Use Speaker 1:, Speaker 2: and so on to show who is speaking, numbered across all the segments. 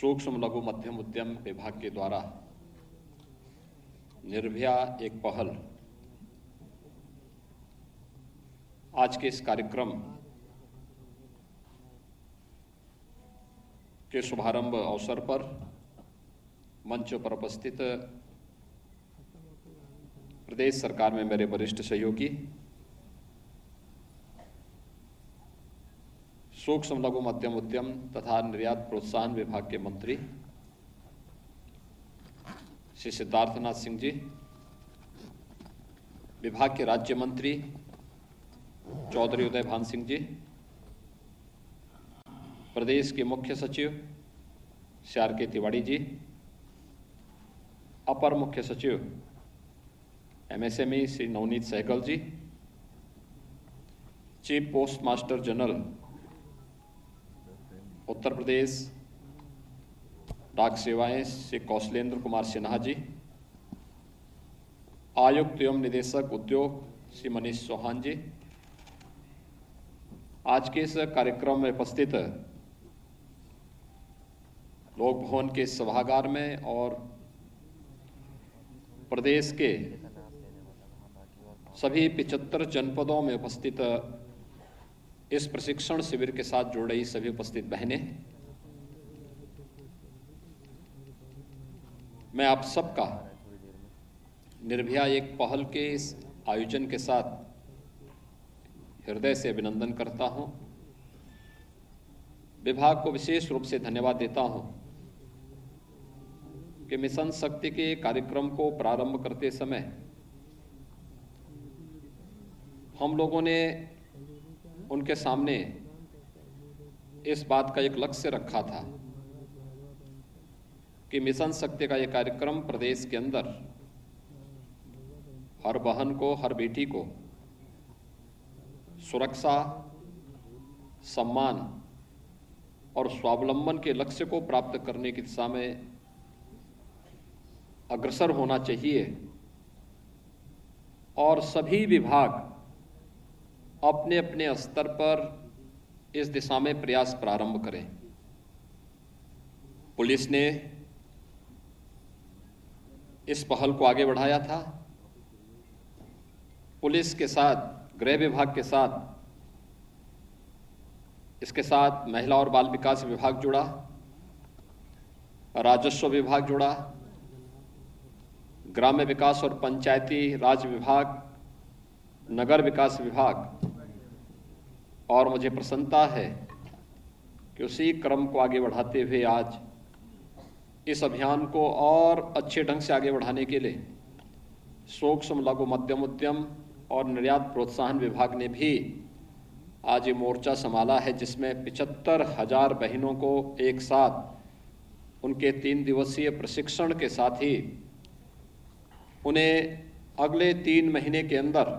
Speaker 1: सूक्ष्म लघु मध्यम उद्यम विभाग के द्वारा निर्भया एक पहल आज के इस कार्यक्रम के शुभारंभ अवसर पर मंच पर उपस्थित प्रदेश सरकार में मेरे वरिष्ठ सहयोगी, सूक्ष्म लघु मध्यम उद्यम तथा निर्यात प्रोत्साहन विभाग के मंत्री श्री सिद्धार्थनाथ सिंह जी, विभाग के राज्य मंत्री चौधरी उदय भान सिंह जी, प्रदेश के मुख्य सचिव श्री आर के तिवारी जी, अपर मुख्य सचिव MSME श्री नवनीत सहगल जी, chief post master general Uttar Pradesh डाक सेवाएं श्री कौशलेंद्र कुमार सिन्हा जी, आयुक्त एवं निदेशक उद्योग श्री मनीष चौहान जी, आज के इस कार्यक्रम में उपस्थित लोक भवन के सभागार में और प्रदेश के सभी 75 जनपदों में उपस्थित इस प्रशिक्षण शिविर के साथ जुड़ रही सभी उपस्थित बहनें, मैं आप सबका निर्भया एक पहल के इस आयोजन के साथ हृदय से अभिनंदन करता हूं। विभाग को विशेष रूप से धन्यवाद देता हूं कि मिशन शक्ति के कार्यक्रम को प्रारंभ करते समय हम लोगों ने उनके सामने इस बात का एक लक्ष्य रखा था कि मिशन शक्ति का यह कार्यक्रम प्रदेश के अंदर हर बहन को, हर बेटी को सुरक्षा, सम्मान और स्वावलंबन के लक्ष्य को प्राप्त करने की दिशा में अग्रसर होना चाहिए और सभी विभाग अपने अपने स्तर पर इस दिशा में प्रयास प्रारंभ करें। पुलिस ने इस पहल को आगे बढ़ाया था। पुलिस के साथ, गृह विभाग के साथ, इसके साथ महिला और बाल विकास विभाग जुड़ा, राजस्व विभाग जुड़ा, ग्राम्य विकास और पंचायती राज विभाग, नगर विकास विभाग, और मुझे प्रसन्नता है कि उसी क्रम को आगे बढ़ाते हुए आज इस अभियान को और अच्छे ढंग से आगे बढ़ाने के लिए सूक्ष्म लघु मध्यम उद्यम और निर्यात प्रोत्साहन विभाग ने भी आज ये मोर्चा संभाला है, जिसमें 75,000 बहनों को एक साथ उनके 3 दिवसीय प्रशिक्षण के साथ ही उन्हें अगले 3 महीने के अंदर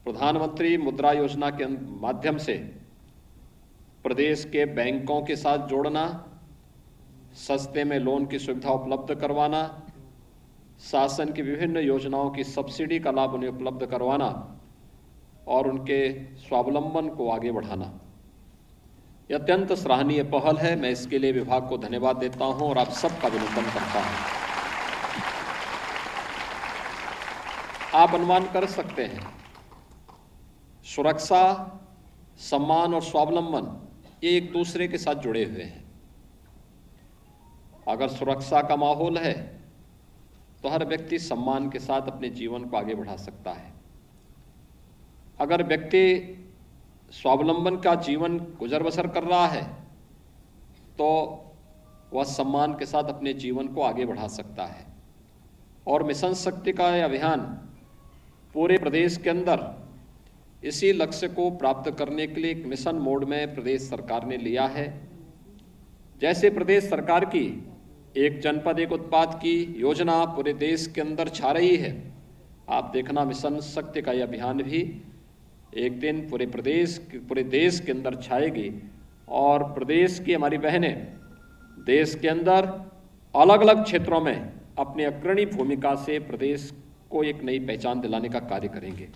Speaker 1: प्रधानमंत्री मुद्रा योजना के माध्यम से प्रदेश के बैंकों के साथ जोड़ना, सस्ते में लोन की सुविधा उपलब्ध करवाना, शासन की विभिन्न योजनाओं की सब्सिडी का लाभ उन्हें उपलब्ध करवाना और उनके स्वावलंबन को आगे बढ़ाना, यह अत्यंत सराहनीय पहल है। मैं इसके लिए विभाग को धन्यवाद देता हूं और आप सबका अभिनंदन करता हूं। आप अनुमान कर सकते हैं, सुरक्षा, सम्मान और स्वावलंबन ये एक दूसरे के साथ जुड़े हुए हैं। अगर सुरक्षा का माहौल है तो हर व्यक्ति सम्मान के साथ अपने जीवन को आगे बढ़ा सकता है। अगर व्यक्ति स्वावलंबन का जीवन गुजर बसर कर रहा है तो वह सम्मान के साथ अपने जीवन को आगे बढ़ा सकता है। और मिशन शक्ति का यह अभियान पूरे प्रदेश के अंदर इसी लक्ष्य को प्राप्त करने के लिए एक मिशन मोड में प्रदेश सरकार ने लिया है। जैसे प्रदेश सरकार की एक जनपद एक उत्पाद की योजना पूरे देश के अंदर छा रही है, आप देखना मिशन शक्ति का यह अभियान भी एक दिन पूरे देश के अंदर छाएगी और प्रदेश की हमारी बहनें देश के अंदर अलग अलग क्षेत्रों में अपनी अग्रणी भूमिका से प्रदेश को एक नई पहचान दिलाने का कार्य करेंगे।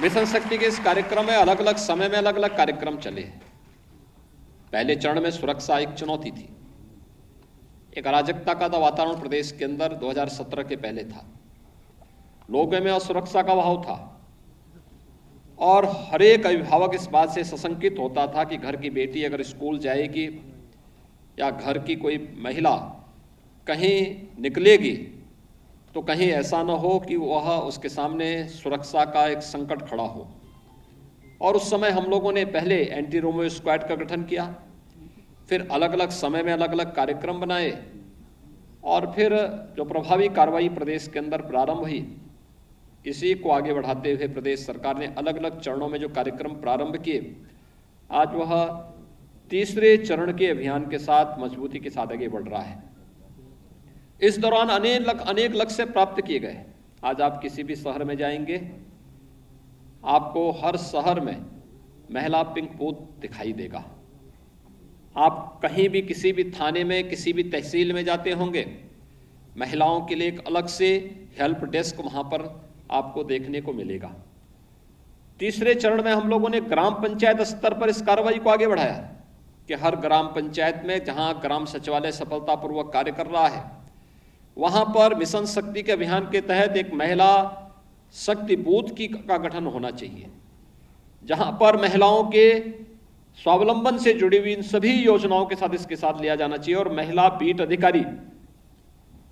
Speaker 1: मिशन शक्ति के इस कार्यक्रम में अलग अलग समय में अलग अलग कार्यक्रम चले हैं। पहले चरण में सुरक्षा एक चुनौती थी, एक अराजकता का वातावरण प्रदेश के अंदर 2017 के पहले था, लोगों में असुरक्षा का भाव था और हर एक अभिभावक इस बात से सशंकित होता था कि घर की बेटी अगर स्कूल जाएगी या घर की कोई महिला कहीं निकलेगी तो कहीं ऐसा न हो कि वह उसके सामने सुरक्षा का एक संकट खड़ा हो। और उस समय हम लोगों ने पहले एंटी रोमियो स्क्वाड का गठन किया, फिर अलग अलग समय में अलग अलग कार्यक्रम बनाए और फिर जो प्रभावी कार्रवाई प्रदेश के अंदर प्रारंभ हुई, इसी को आगे बढ़ाते हुए प्रदेश सरकार ने अलग अलग चरणों में जो कार्यक्रम प्रारंभ किए, आज वह तीसरे चरण के अभियान के साथ मजबूती के साथ आगे बढ़ रहा है। इस दौरान अनेक लक्ष्य प्राप्त किए गए। आज आप किसी भी शहर में जाएंगे, आपको हर शहर में महिला पिंक बूथ दिखाई देगा। आप कहीं भी किसी भी थाने में किसी भी तहसील में जाते होंगे, महिलाओं के लिए एक अलग से हेल्प डेस्क वहां पर आपको देखने को मिलेगा। तीसरे चरण में हम लोगों ने ग्राम पंचायत स्तर पर इस कार्रवाई को आगे बढ़ाया कि हर ग्राम पंचायत में जहां ग्राम सचिवालय सफलतापूर्वक कार्य कर रहा है, वहां पर मिशन शक्ति के अभियान के तहत एक महिला शक्ति बूथ का गठन होना चाहिए, जहां पर महिलाओं के स्वावलंबन से जुड़ी हुई इन सभी योजनाओं के साथ इसके साथ लिया जाना चाहिए। और महिला बीट अधिकारी,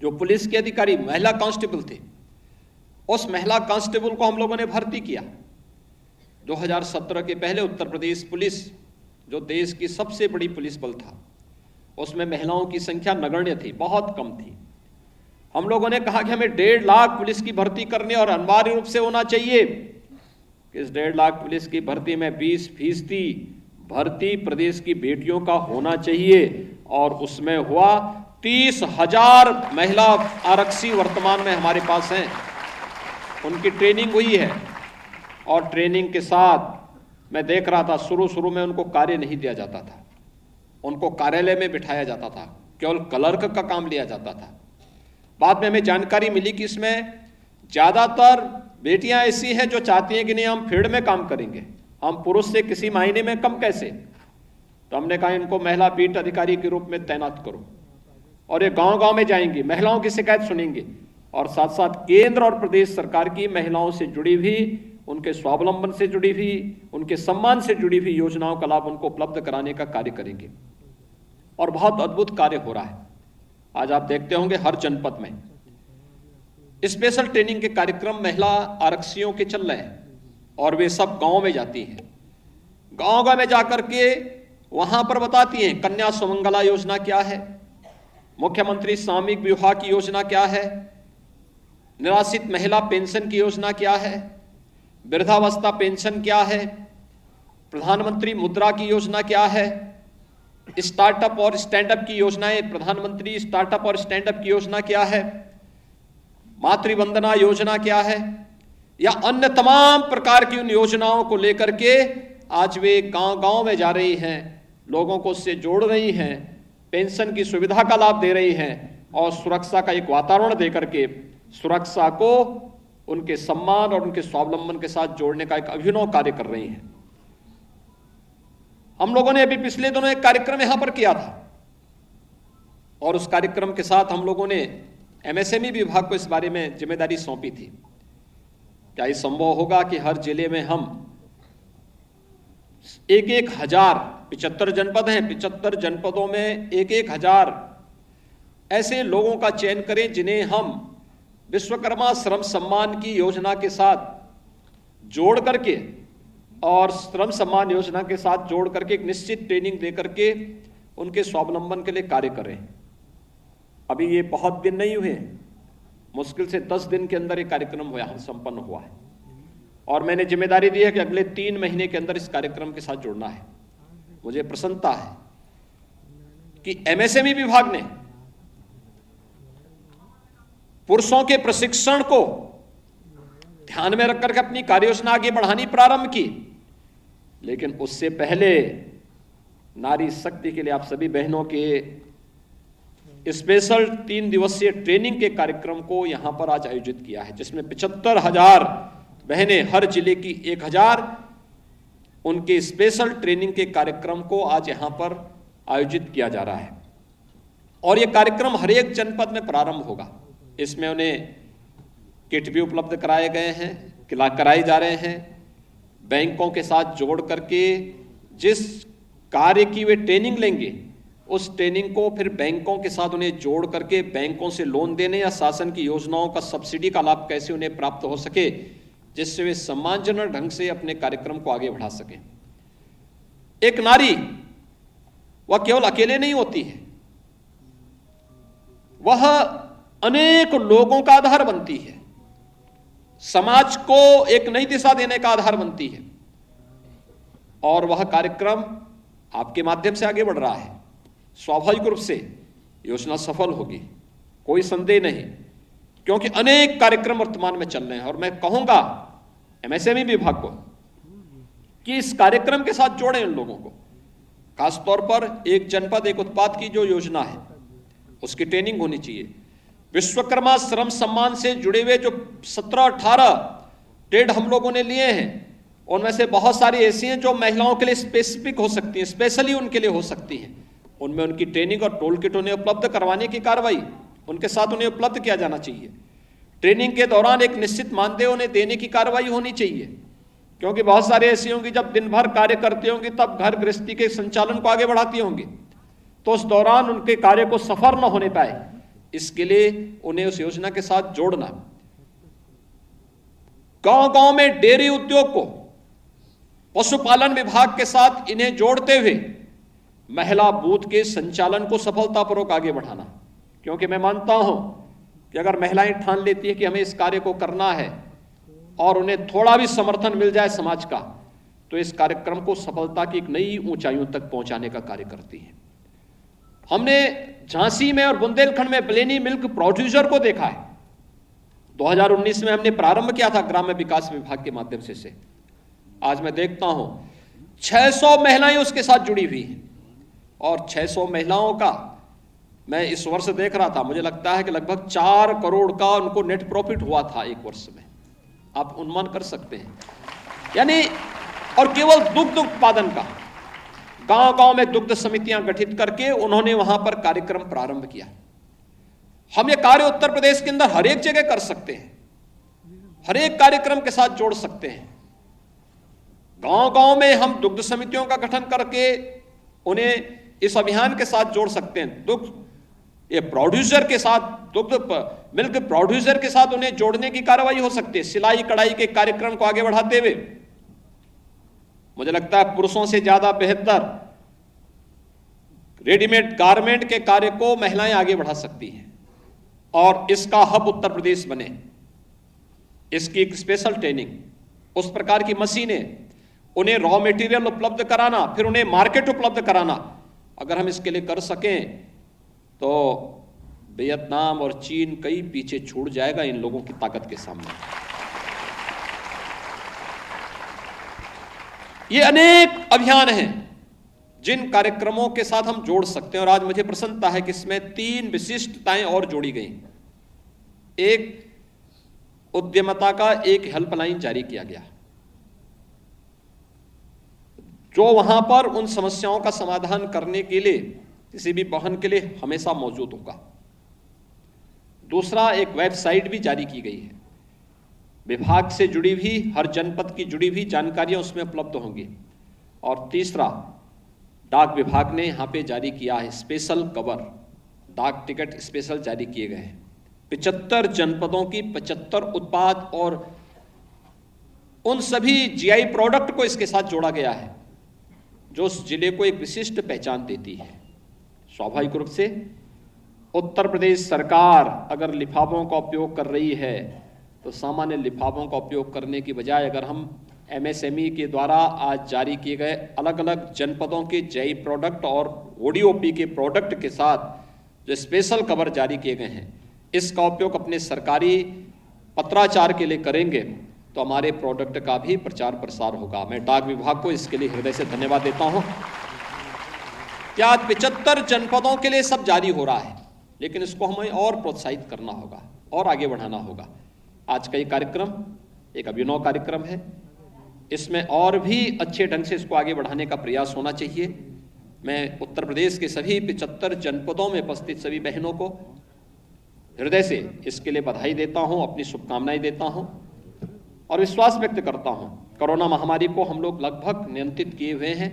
Speaker 1: जो पुलिस के अधिकारी महिला कांस्टेबल थे, उस महिला कांस्टेबल को हम लोगों ने भर्ती किया। 2017 के पहले उत्तर प्रदेश पुलिस, जो देश की सबसे बड़ी पुलिस बल था, उसमें महिलाओं की संख्या नगण्य थी, बहुत कम थी। हम लोगों ने कहा कि हमें 1.5 लाख पुलिस की भर्ती करनी और अनिवार्य रूप से होना चाहिए। इस 1.5 लाख पुलिस की भर्ती में 20% भर्ती प्रदेश की बेटियों का होना चाहिए और उसमें हुआ। 30,000 महिला आरक्षी वर्तमान में हमारे पास हैं, उनकी ट्रेनिंग हुई है और ट्रेनिंग के साथ मैं देख रहा था शुरू में उनको कार्य नहीं दिया जाता था, उनको कार्यालय में बिठाया जाता था, केवल क्लर्क का काम लिया जाता था। बाद में हमें जानकारी मिली कि इसमें ज्यादातर बेटियां ऐसी हैं जो चाहती हैं कि नहीं हम फील्ड में काम करेंगे, हम पुरुष से किसी मायने में कम कैसे। तो हमने कहा इनको महिला बीट अधिकारी के रूप में तैनात करो और ये गांव-गांव में जाएंगी, महिलाओं की शिकायत सुनेंगे और साथ साथ केंद्र और प्रदेश सरकार की महिलाओं से जुड़ी हुई, उनके स्वावलंबन से जुड़ी हुई, उनके सम्मान से जुड़ी हुई योजनाओं का लाभ उनको उपलब्ध कराने का कार्य करेंगे। और बहुत अद्भुत कार्य हो रहा है। आज आप देखते होंगे हर जनपद में स्पेशल ट्रेनिंग के कार्यक्रम महिला आरक्षियों के चल रहे हैं और वे सब गांव में जाती हैं। गांव में जाकर के वहां पर बताती हैं कन्या सुमंगला योजना क्या है, मुख्यमंत्री सामूहिक विवाह की योजना क्या है, निराश्रित महिला पेंशन की योजना क्या है, वृद्धावस्था पेंशन क्या है, प्रधानमंत्री मुद्रा की योजना क्या है, स्टार्टअप और स्टैंडअप की योजनाएं, प्रधानमंत्री स्टार्टअप और स्टैंडअप की योजना क्या है, मातृवंदना योजना क्या है, या अन्य तमाम प्रकार की उन योजनाओं को लेकर के आज वे गांव-गांव में जा रही हैं, लोगों को उससे जोड़ रही हैं, पेंशन की सुविधा का लाभ दे रही हैं और सुरक्षा का एक वातावरण देकर के सुरक्षा को उनके सम्मान और उनके स्वावलंबन के साथ जोड़ने का एक अभिनव कार्य कर रही हैं। हम लोगों ने अभी पिछले दिनों एक कार्यक्रम यहां पर किया था और उस कार्यक्रम के साथ हम लोगों ने एमएसएमई विभाग को इस बारे में जिम्मेदारी सौंपी थी। क्या ये संभव होगा कि हर जिले में हम 1,000 75 जनपद हैं, 75 जनपदों में 1,000 ऐसे लोगों का चयन करें जिन्हें हम विश्वकर्मा श्रम सम्मान की योजना के साथ जोड़ करके और श्रम सम्मान योजना के साथ जोड़ करके एक निश्चित ट्रेनिंग दे करके उनके स्वावलंबन के लिए कार्य करें। अभी ये बहुत दिन नहीं हुए, मुश्किल से 10 दिन के अंदर ये कार्यक्रम संपन्न हुआ है और मैंने जिम्मेदारी दी है कि अगले 3 महीने के अंदर इस कार्यक्रम के साथ जुड़ना है। मुझे प्रसन्नता है कि एमएसएमई विभाग ने पुरुषों के प्रशिक्षण को ध्यान में रखकर के अपनी कार्ययोजना आगे बढ़ानी प्रारंभ की, लेकिन उससे पहले नारी शक्ति के लिए आप सभी बहनों के स्पेशल 3 दिवसीय ट्रेनिंग के कार्यक्रम को यहां पर आज आयोजित किया है, जिसमें 75,000 बहनें, हर जिले की 1,000 उनके स्पेशल ट्रेनिंग के कार्यक्रम को आज यहाँ पर आयोजित किया जा रहा है और ये कार्यक्रम हर एक जनपद में प्रारंभ होगा। इसमें उन्हें किट भी उपलब्ध कराए गए हैं, कराए जा रहे हैं। बैंकों के साथ जोड़ करके जिस कार्य की वे ट्रेनिंग लेंगे उस ट्रेनिंग को फिर बैंकों के साथ उन्हें जोड़ करके बैंकों से लोन देने या शासन की योजनाओं का सब्सिडी का लाभ कैसे उन्हें प्राप्त हो सके, जिससे वे सम्मानजनक ढंग से अपने कार्यक्रम को आगे बढ़ा सकें। एक नारी वह केवल अकेले नहीं होती है, वह अनेक लोगों का आधार बनती है, समाज को एक नई दिशा देने का आधार बनती है और वह कार्यक्रम आपके माध्यम से आगे बढ़ रहा है। स्वाभाविक रूप से योजना सफल होगी, कोई संदेह नहीं, क्योंकि अनेक कार्यक्रम वर्तमान में चल रहे हैं और मैं कहूंगा एमएसएमई विभाग को कि इस कार्यक्रम के साथ जोड़ें उन लोगों को। खासतौर पर एक जनपद एक उत्पाद की जो योजना है उसकी ट्रेनिंग होनी चाहिए। विश्वकर्मा श्रम सम्मान से जुड़े हुए जो 17-18 ट्रेड हम लोगों ने लिए हैं, उनमें से बहुत सारी ऐसी हैं जो महिलाओं के लिए स्पेसिफिक हो सकती हैं, स्पेशली उनके लिए हो सकती हैं। उनमें उनकी ट्रेनिंग और टोल किट उन्हें उपलब्ध करवाने की कार्रवाई उनके साथ उन्हें उपलब्ध किया जाना चाहिए। ट्रेनिंग के दौरान एक निश्चित मानदेय उन्हें देने की कार्रवाई होनी चाहिए, क्योंकि बहुत सारे ऐसी होंगी जब दिन भर कार्य करती होंगी तब घर गृहस्थी के संचालन को आगे बढ़ाती होंगी, तो उस दौरान उनके कार्य को सफल न होने पाए, इसके लिए उन्हें उस योजना के साथ जोड़ना। गांव-गांव में डेयरी उद्योग को पशुपालन विभाग के साथ इन्हें जोड़ते हुए महिला बूथ के संचालन को सफलतापूर्वक आगे बढ़ाना, क्योंकि मैं मानता हूं कि अगर महिलाएं ठान लेती है कि हमें इस कार्य को करना है और उन्हें थोड़ा भी समर्थन मिल जाए समाज का, तो इस कार्यक्रम को सफलता की एक नई ऊंचाइयों तक पहुंचाने का कार्य करती है। हमने झांसी में और बुंदेलखंड में ब्लेनी मिल्क प्रोड्यूसर को देखा है। 2019 में हमने प्रारंभ किया था ग्राम्य विकास विभाग के माध्यम से। आज मैं देखता हूं 600 महिलाएं उसके साथ जुड़ी हुई हैं और 600 महिलाओं का मैं इस वर्ष देख रहा था, मुझे लगता है कि लगभग 4 करोड़ का उनको नेट प्रॉफिट हुआ था एक वर्ष में। आप अनुमान कर सकते हैं, यानी और केवल दुग्ध उत्पादन का गांव-गांव में दुग्ध समितियां गठित करके उन्होंने वहां पर कार्यक्रम प्रारंभ किया। हम ये कार्य उत्तर प्रदेश के अंदर हर एक जगह कर सकते हैं, हर एक कार्यक्रम के साथ जोड़ सकते हैं। गांव-गांव में हम दुग्ध समितियों का गठन करके उन्हें इस अभियान के साथ जोड़ सकते हैं। दुग्ध ये प्रोड्यूसर के साथ, दुग्ध मिल्क प्रोड्यूसर के साथ उन्हें जोड़ने की कार्रवाई हो सकती है। सिलाई कढ़ाई के कार्यक्रम को आगे बढ़ाते हुए मुझे लगता है पुरुषों से ज्यादा बेहतर रेडीमेड गारमेंट के कार्य को महिलाएं आगे बढ़ा सकती हैं और इसका हब उत्तर प्रदेश बने। इसकी एक स्पेशल ट्रेनिंग, उस प्रकार की मशीनें, उन्हें रॉ मटेरियल उपलब्ध कराना, फिर उन्हें मार्केट उपलब्ध कराना, अगर हम इसके लिए कर सकें तो वियतनाम और चीन कई पीछे छूट जाएगा इन लोगों की ताकत के सामने। ये अनेक अभियान हैं जिन कार्यक्रमों के साथ हम जोड़ सकते हैं और आज मुझे प्रसन्नता है कि इसमें 3 विशिष्टताएं और जोड़ी गई। एक उद्यमता का एक हेल्पलाइन जारी किया गया जो वहां पर उन समस्याओं का समाधान करने के लिए, किसी भी वाहन के लिए हमेशा मौजूद होगा। दूसरा, एक वेबसाइट भी जारी की गई है, विभाग से जुड़ी हुई, हर जनपद की जुड़ी हुई जानकारियां उसमें उपलब्ध होंगी। और तीसरा, डाक विभाग ने यहां पे जारी किया है स्पेशल कवर, डाक टिकट स्पेशल जारी किए गए हैं। 75 जनपदों की 75 उत्पाद और उन सभी जीआई प्रोडक्ट को इसके साथ जोड़ा गया है जो उस जिले को एक विशिष्ट पहचान देती है। स्वाभाविक रूप से उत्तर प्रदेश सरकार अगर लिफाफों का उपयोग कर रही है तो सामान्य लिफाफों का उपयोग करने की बजाय अगर हम एमएसएमई के द्वारा आज जारी किए गए अलग अलग जनपदों के जीआई प्रोडक्ट और ओडीओपी के प्रोडक्ट के साथ जो स्पेशल कवर जारी किए गए हैं, इसका उपयोग अपने सरकारी पत्राचार के लिए करेंगे तो हमारे प्रोडक्ट का भी प्रचार प्रसार होगा। मैं डाक विभाग को इसके लिए हृदय से धन्यवाद देता हूं कि आज 75 जनपदों के लिए सब जारी हो रहा है, लेकिन इसको हमें और प्रोत्साहित करना होगा और आगे बढ़ाना होगा। आज का ये कार्यक्रम एक अभिनव कार्यक्रम है। इसमें और भी अच्छे ढंग से इसको आगे बढ़ाने का प्रयास होना चाहिए। मैं उत्तर प्रदेश के सभी 75 जनपदों में उपस्थित सभी बहनों को हृदय से इसके लिए बधाई देता हूं, अपनी शुभकामनाएं देता हूं और विश्वास व्यक्त करता हूं। कोरोना महामारी को हम लोग लगभग नियंत्रित किए हुए हैं।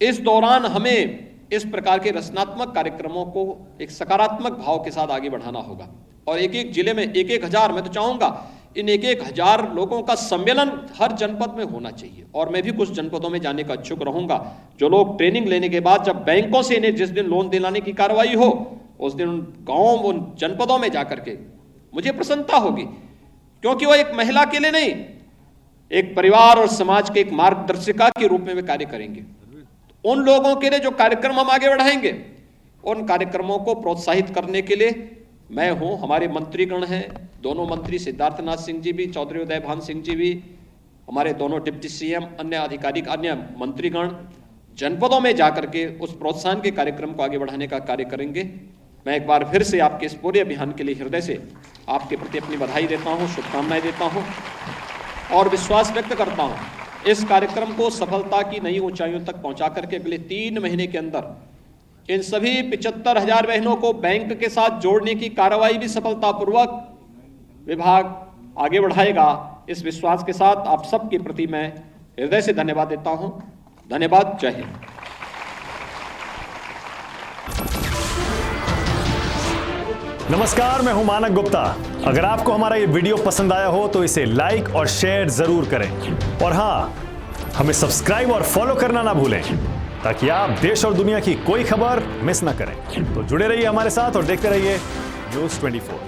Speaker 1: इस दौरान हमें इस प्रकार के रचनात्मक कार्यक्रमों को एक सकारात्मक भाव के साथ आगे बढ़ाना होगा और एक एक जिले में एक एक हजार, मैं तो चाहूंगा इन एक एक हजार लोगों का सम्मेलन हर जनपद में होना चाहिए। और मैं भी कुछ जनपदों में जाने का इच्छुक रहूंगा। जो लोग ट्रेनिंग लेने के बाद जब बैंकों से इन्हें जिस दिन लोन दिलाने की कार्रवाई हो, उस दिन उन गांवों, उन जनपदों में जाकर के मुझे प्रसन्नता होगी, क्योंकि वो एक महिला के लिए नहीं, एक परिवार और समाज के एक मार्गदर्शिका के रूप में वे कार्य करेंगे। उन लोगों के लिए जो कार्यक्रम हम आगे बढ़ाएंगे, उन कार्यक्रमों को प्रोत्साहित करने के लिए मैं हूं, हमारे मंत्रीगण हैं, दोनों मंत्री सिद्धार्थनाथ सिंह जी भी, चौधरी उदयभान सिंह जी भी, हमारे दोनों डिप्टी सीएम, अन्य अधिकारी, अन्य मंत्रीगण जनपदों में जाकर के उस प्रोत्साहन के कार्यक्रम को आगे बढ़ाने का कार्य करेंगे। मैं एक बार फिर से आपके इस पूरे अभियान के लिए हृदय से आपके प्रति अपनी बधाई देता हूं, शुभकामनाएं देता हूं और विश्वास व्यक्त करता हूं इस कार्यक्रम को सफलता की नई ऊंचाइयों तक पहुंचा करके अगले 3 महीने के अंदर इन सभी 75,000 बहनों को बैंक के साथ जोड़ने की कार्रवाई भी सफलतापूर्वक विभाग आगे बढ़ाएगा। इस विश्वास के साथ आप सबके प्रति मैं हृदय से धन्यवाद देता हूं। धन्यवाद। जय हिंद।
Speaker 2: नमस्कार, मैं हूं मानक गुप्ता। अगर आपको हमारा ये वीडियो पसंद आया हो तो इसे लाइक और शेयर जरूर करें और हाँ, हमें सब्सक्राइब और फॉलो करना ना भूलें ताकि आप देश और दुनिया की कोई खबर मिस ना करें। तो जुड़े रहिए हमारे साथ और देखते रहिए न्यूज़ 24।